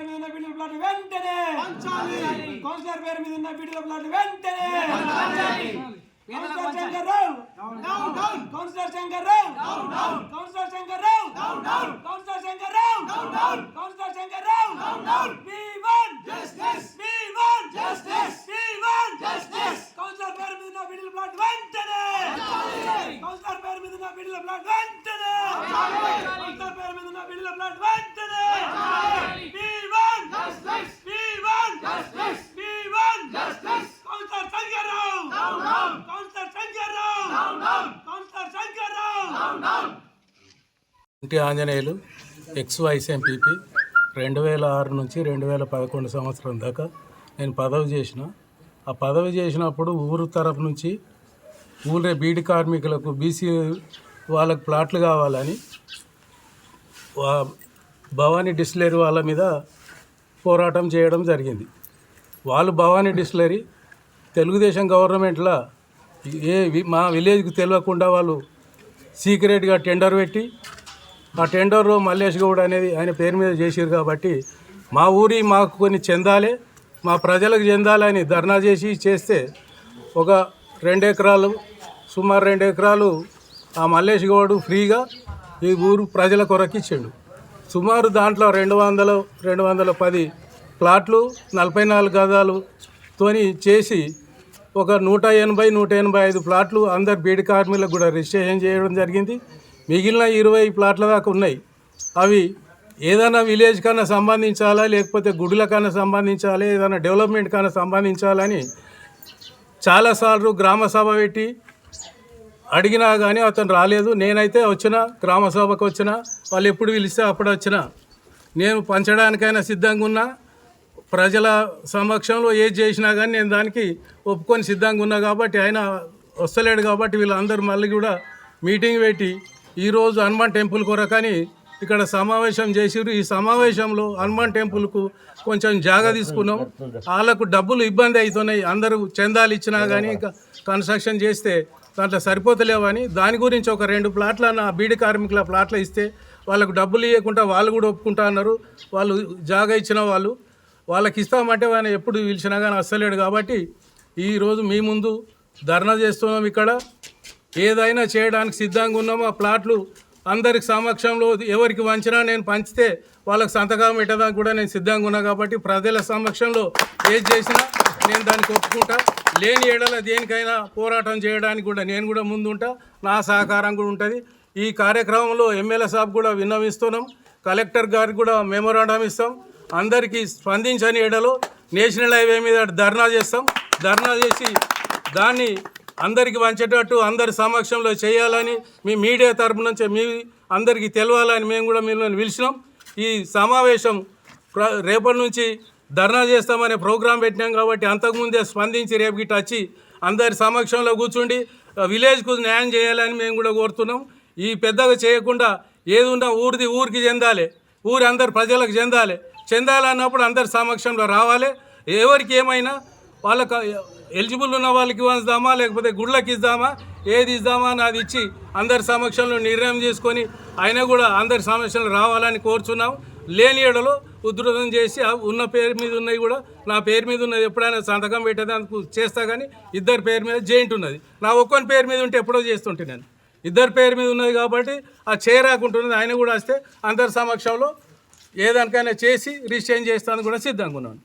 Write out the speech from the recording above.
పేరు మీద ఉన్న బిడ్డల ప్లాట్ వెంటనే కౌన్సిలర్ పేరు మీద ఉన్న బిడ్డల ప్లాట్ వెంటనే councillor Shankarrao councillor Shankarrao councillor Shankarrao councillor Shankarrao councillor Shankarrao we want justice we want justice we want justice councillor పేరు మీద ఉన్న బిడ్డల ప్లాట్ వెంటనే కౌన్సిలర్ పేరు మీద ఉన్న బిడ్డల ప్లాట్ వెంటనే కౌన్సిలర్ పేరు మీద ఉన్న బిడ్డల ప్లాట్ వెంటనే we want justice we want justice we want justice councillor Shankarrao councillor Shankarrao councillor Shankarrao ఇంటి ఆంజనేయులు ఎక్స్-వైస్ ఎంపీపీ 2006 నుంచి 2011 సంవత్సరం దాకా నేను పదవి చేసిన. ఆ పదవి చేసినప్పుడు ఊరు తరపు నుంచి ఊళ్ళో బీడి కార్మికులకు బీసీ వాళ్ళకు ప్లాట్లు కావాలని భవానీ డిస్టిలరీ వాళ్ళ మీద పోరాటం చేయడం జరిగింది. వాళ్ళు భవానీ డిస్టిలరీ తెలుగుదేశం గవర్నమెంట్లో మా విలేజ్కి తెలియకుండా వాళ్ళు సీక్రెట్గా టెండర్ పెట్టి ఆ టెండర్లో మల్లేష్ గౌడ్ అనేది ఆయన పేరు మీద చేసారు కాబట్టి మా ఊరి మాకు కొన్ని చెందాలి మా ప్రజలకు చెందాలని ధర్నా చేస్తే ఒక 2 ఎకరాలు సుమారు 2 ఎకరాలు ఆ మల్లేష్ గౌడ్ ఫ్రీగా ఈ ఊరు ప్రజల కొరకు ఇచ్చిండు. సుమారు దాంట్లో 210 ప్లాట్లు 44 గజాలతోని చేసి ఒక 180-185 ప్లాట్లు అందరు బీడి కార్మికులకు కూడా రిజిస్ట్రేషన్ చేయడం జరిగింది. మిగిలిన 20 ప్లాట్ల దాకా ఉన్నాయి. అవి ఏదైనా విలేజ్ కన్నా సంబంధించాలా లేకపోతే గుడుల కన్నా సంబంధించాలి ఏదైనా డెవలప్మెంట్ కన్నా సంబంధించాలని చాలాసార్లు గ్రామ సభ పెట్టి అడిగినా కానీ అతను రాలేదు. నేనైతే వచ్చిన గ్రామ సభకు వచ్చిన వాళ్ళు ఎప్పుడు పిలిస్తే అప్పుడు వచ్చిన నేను పంచడానికైనా సిద్ధంగా ఉన్నా. ప్రజల సమక్షంలో ఏది చేసినా కానీ నేను దానికి ఒప్పుకొని సిద్ధంగా ఉన్నా కాబట్టి ఆయన వస్తలేడు కాబట్టి వీళ్ళందరూ మళ్ళీ కూడా మీటింగ్ పెట్టి ఈరోజు హనుమాన్ టెంపుల్ కొరకని ఇక్కడ సమావేశం చేసిరు. ఈ సమావేశంలో హనుమాన్ టెంపుల్కు కొంచెం జాగా తీసుకున్నాం. వాళ్ళకు డబ్బులు ఇబ్బంది అవుతున్నాయి. అందరూ చందాలు ఇచ్చినా కానీ కన్స్ట్రక్షన్ చేస్తే దాంట్లో సరిపోతలేవని దాని గురించి ఒక 2 ప్లాట్ల నా బీడి కార్మికుల ప్లాట్లు ఇస్తే వాళ్ళకు డబ్బులు ఇవ్వకుండా వాళ్ళు కూడా ఒప్పుకుంటా అన్నారు. వాళ్ళు జాగా ఇచ్చిన వాళ్ళకి ఇస్తామంటే ఆయన ఎప్పుడు పిలిచినా కానీ అస్సలేడు కాబట్టి ఈరోజు మీ ముందు ధర్నా చేస్తున్నాం. ఇక్కడ ఏదైనా చేయడానికి సిద్ధంగా ఉన్నాం. ఆ ప్లాట్లు అందరికి సమక్షంలో ఎవరికి వంచినా నేను పంచితే వాళ్ళకి సంతకం పెట్టడానికి కూడా నేను సిద్ధంగా ఉన్నా కాబట్టి ప్రజల సమక్షంలో ఏది చేసినా నేను దానికి ఒప్పుకుంటా. లేని ఏడల దేనికైనా పోరాటం చేయడానికి కూడా నేను కూడా ముందుంటా. నా సహకారం కూడా ఉంటుంది. ఈ కార్యక్రమంలో ఎమ్మెల్యే సాబ్ కూడా విన్నవిస్తున్నాం. కలెక్టర్ గారికి కూడా మెమోరాండం ఇస్తాం. అందరికీ స్పందించని ఏడలో నేషనల్ హైవే మీద ధర్నా చేస్తాం. ధర్నా చేసి దాన్ని అందరికీ వంచేటట్టు అందరి సమక్షంలో చేయాలని మీ మీడియా తరపు నుంచి మీ అందరికీ తెలవాలని మేము కూడా మిమ్మల్ని పిలిచినాం. ఈ సమావేశం రేపటి నుంచి ధర్నా చేస్తామనే ప్రోగ్రాం పెట్టినాం కాబట్టి అంతకుముందే స్పందించి రేపు గిట్ట వచ్చి అందరి సమక్షంలో కూర్చుండి విలేజ్కు న్యాయం చేయాలని మేము కూడా కోరుతున్నాం. ఈ పెద్దగా చేయకుండా ఏది ఉన్నా ఊరికి చెందాలి, ఊరి అందరు ప్రజలకు చెందాలన్నప్పుడు అందరి సమక్షంలో రావాలి. ఎవరికి ఏమైనా వాళ్ళకు ఎలిజిబుల్ ఉన్న వాళ్ళకి ఇవ్వదామా లేకపోతే గుళ్ళకి ఇద్దామా ఏది ఇద్దామా అని ఇచ్చి అందరి సమక్షంలో నిర్ణయం చేసుకొని ఆయన కూడా అందరి సమక్షంలో రావాలని కోరుచున్నాం. లేని ఏడలో ఉధృతం చేసి ఉన్న పేరు మీద ఉన్నవి కూడా నా పేరు మీద ఉన్నది ఎప్పుడైనా సంతకం పెట్టేదానికి చేస్తా. కానీ ఇద్దరి పేరు మీద జాయింట్ ఉన్నది. నా ఒక్కని పేరు మీద ఉంటే ఎప్పుడో చేస్తుంటే నేను ఇద్దరి పేరు మీద ఉన్నది కాబట్టి ఆ చేయరాకుంటున్నది. ఆయన కూడా వస్తే అందరి సమక్షంలో ఏదానికైనా చేసి రిజిస్ట్రేషన్ చేస్తాను కూడా సిద్ధంగా ఉన్నాను.